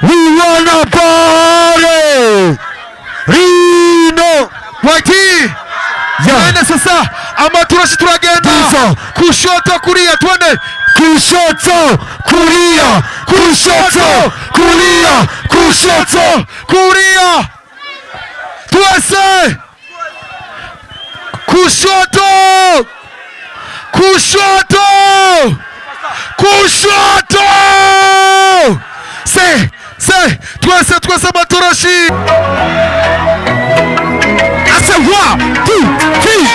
We wanna party. Rino. Waiti. Twende sasa. Amaturashi turagenda. Kushoto kulia twende. Kushoto kulia. Kushoto kulia. Kushoto kulia. Tuase. Kushoto. Kushoto. Kushoto. Say. Tuase Amaturashi. I said 1, 2, 3.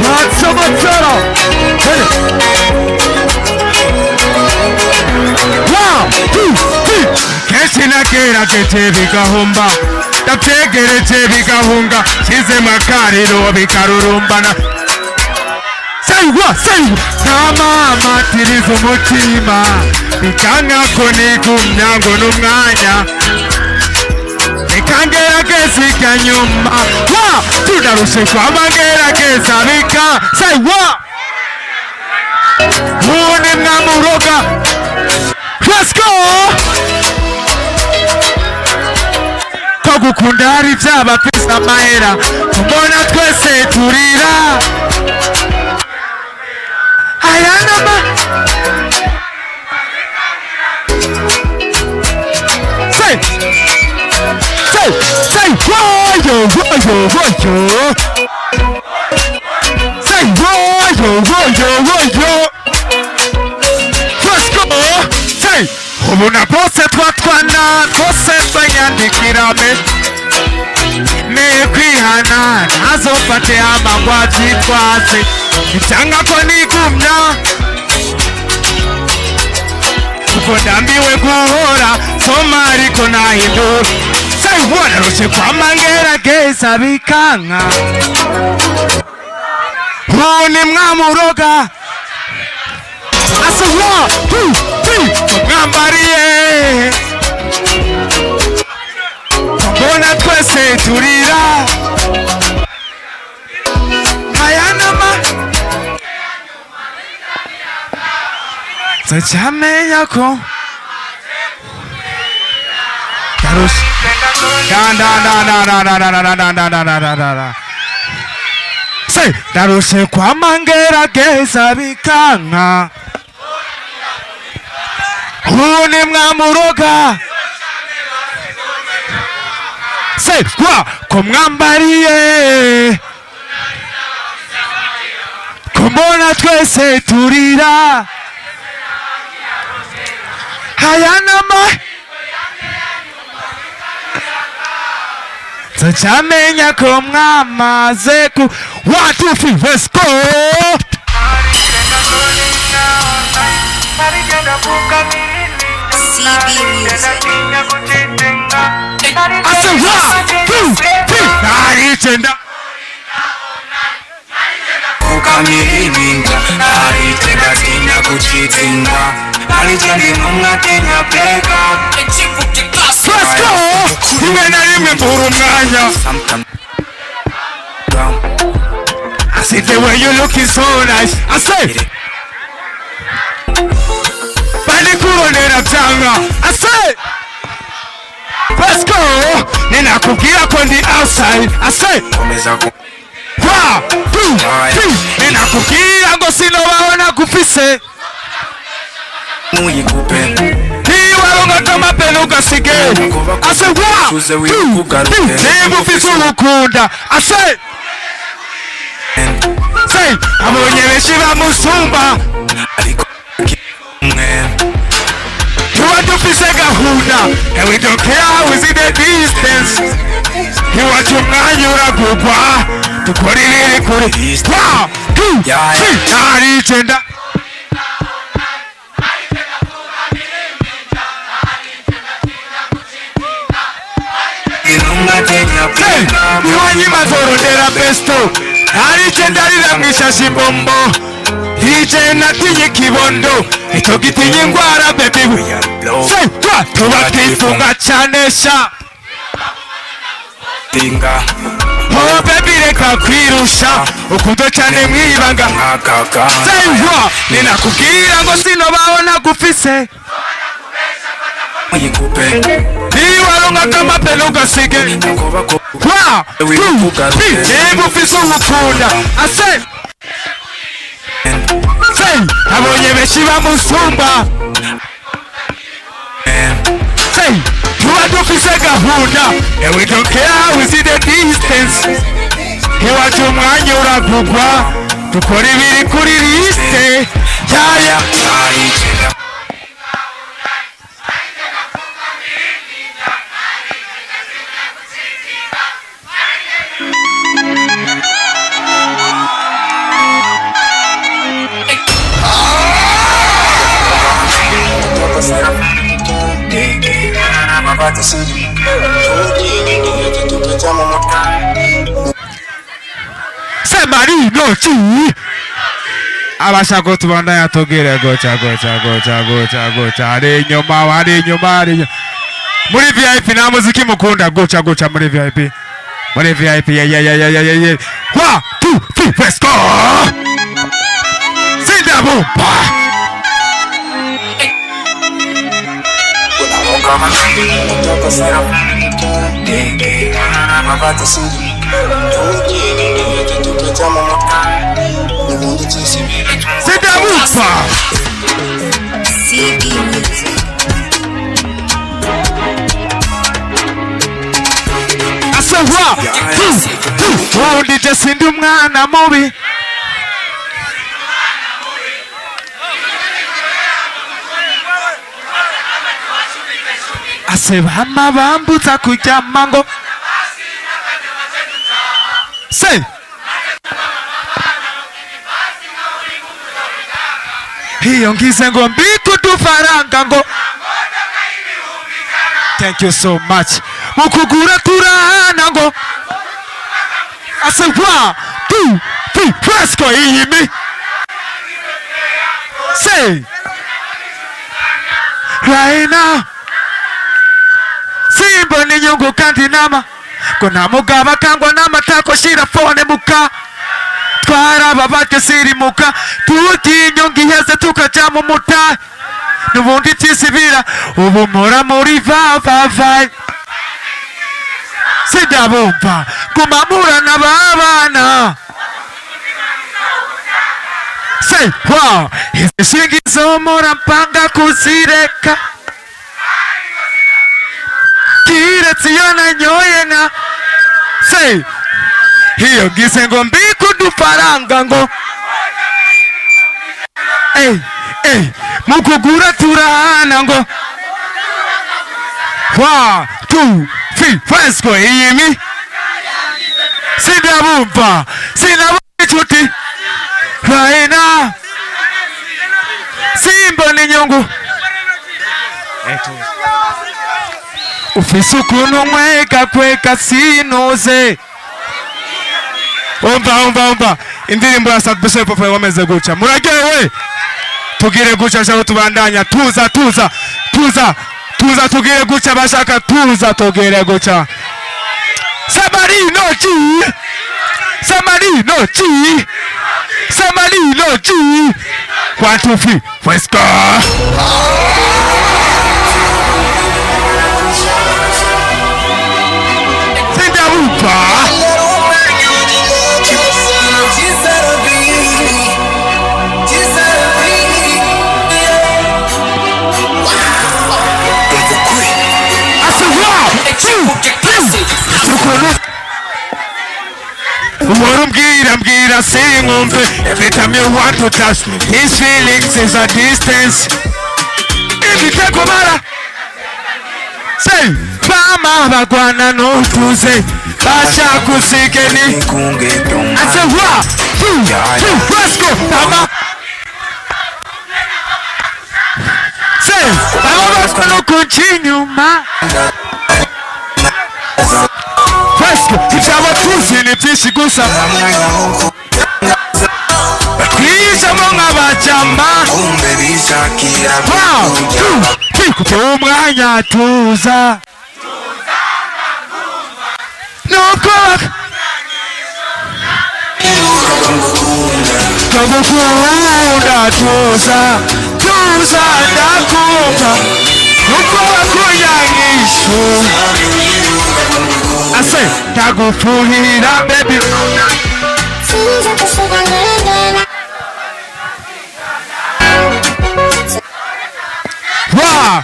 That's a matara. 1, 2, 3. Keshina kera ketebika humba. Tapegere tebika hunga. Chize makariro bikarurumbana. Say what? Kama matirizo mutima. Bikanga koni kumnyango numwanya. Bikangera kesi kanyuma. Tunarushe kwa Mangera kesa bika. Say what? Huni mnamuroga. Let's go. Kugukundari byaba pesa mahera. Kumbona twese turira. Ayanama. Say, royo. Say, royo. Let's go. Say, Ubuna bose twatwana, bose twanyandikirame. Ne kwihana, nazofate amagwazi twase. Icyanga ko nigumya. Kuko ndambiwe guhora, soma ariko nahindura. Say what? Narushe kwa mangera geza bikanga. Huni mwamuroga. I said 1, 2, 3. Mwambariye. Mbona twese turira. Ayanama. Zachamenya ko. Darush. Da. Say, darushe kwa mangera geza bikanga. Huni mwamuroga. Say, kwa kumwambariye. Kumbona twese turira. Hayanama. Zachamenya ko mwamaze ku 1, 2, 3, let's go. CB Music. I said 1, 2, 3. Naritenda. Ukamiringa, naritenda tinya kuchitinga. Naritenda munga tinya peka. Let's go. Rimwe na rimwe mbura umwanya. I said the way you looking so nice. I said Bali kuronera byanga. I said let's go. Nina kugira ko ndi outside. I said 1, 2, 3. Nina kugira ngo sinobaona gufise. Muyikupe. Waronga peluka sige. I said 1, 2, 3. Never feel so ukunda. I said say abonye beshi bamusumba. You want to feel like a huna, and we don't care how is it the distance. You want to nganyura kugwa. Tukorire kuri. 1, 2, 3. Naritenda. Mwanyi mazorondera besto. Naritenda lila mwishashi bombo. Hije natinye kibondo. Ito gitinye ngwara baby. Say what? Tuba kitunga chanesha. Oh baby reka kwirusha. Ukundo cyane mwibanga. Say what? Nina kugira ngo sinobaona gufise. uyikupe niba runga kama pelo gasige 1 2 3 niba ufise umukunda ase say abonye benshi bamusumba say tuba dufise gahunda and we don't care how we see the distance iwacu umwanya uragugwa dukora ibiri kuri liste yaya Marino chi abashaka tubandanya togere gocha ari nyuma muri VIP na muziki mukunda gocha muri VIP yeah 1 2 3 let's go Sinda bomba C'est de bomba CD Music. Asawa Wundi Jacinda umwana mubi Asebama bambuza kujyama ngo Say hiyo ngize ngo mbikudufaranga ngo thank you so much mukugura turana ngo ase 1 2 3 fresco iyimi say right now simba ni nyungu kandi nama kona mugaba kangwa n'amatako shira phone muka twara babate siri muka tuti nyungi heze tukaja mu muta nubundi tisibira ubu mora muri va sidabumva kumamura n'abana say wow izingi zomora mpanga kuzireka kiretsiyona nyoye na say hiyo gisengo mbikudufaranga ngo mukugura turana ngo 1 2 3 fresco iyimi sidabumva sinabucuti raina simba ni nyungu ufise ukuntu mwega kweka sinuze umva indirimbo ya Sad Bishop Papa wameze guca muragewe tugire guca shaho tubandanya tuza tugire guca bashaka tuza tugire guca Samarino G 1 2 3 let's go Mbwira singumve every time you want to touch me his feelings is a distance ibiteko mara say bama bagwana n'utuze bashakusigeni ase 1 2 let's go bama say bama bakwana kuchinyuma Ibyaba tuzi ni byinshi gusa Kwisha monga bajama Kupe umwanya tuza Nuko Kagukunda tuza ndakumva Nuko ase ndagufuhira baby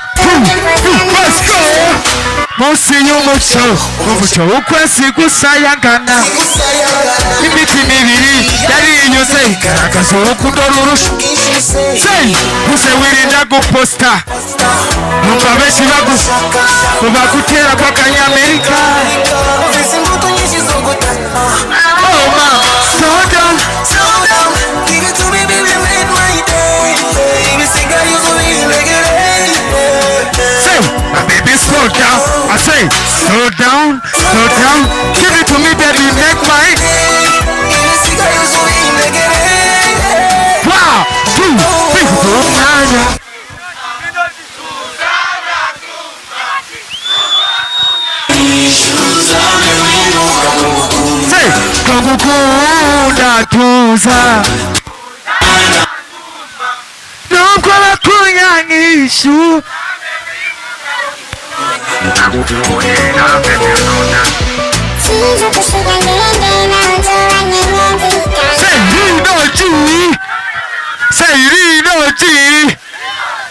let's go munsi y'umuco umuco w'ukwezi gusayangana imitima ibiri yariyuze igaragaza urukundo rurusha gusa wirinda guposta numva benshi bagutera kw'akanyamerika oh ma slow down give it to me baby make my day baby say girl you so make it say baby slow down I say slow down give it to me baby make my day baby say girl you so make it wow two big romania say kugukunda tuza nubwo bakunyangishu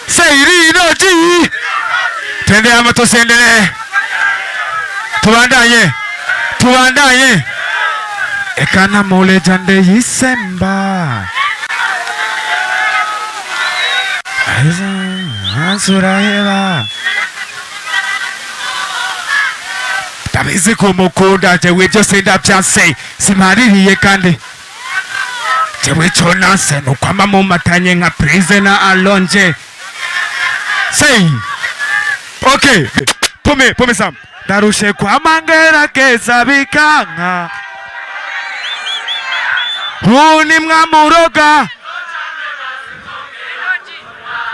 Say rinoji twende ama tusiendelee tubandanye ekana mule jande yisemba ansura heba tabizi kumukunda jewe byose ndabyanse simaririye kandi jewe chonanse nukwama mu matanye nka prisoner alonje say okay pome sam darushe kwa mangera keza bikanga huni mwamuroga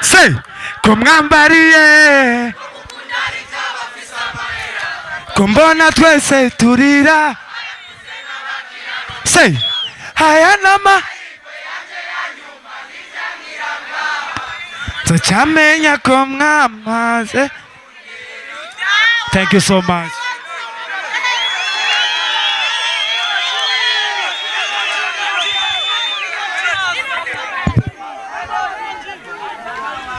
say kumwambariye kumbona twese turira say haya nama tuchamenya ko mwamaze. Thank you so much.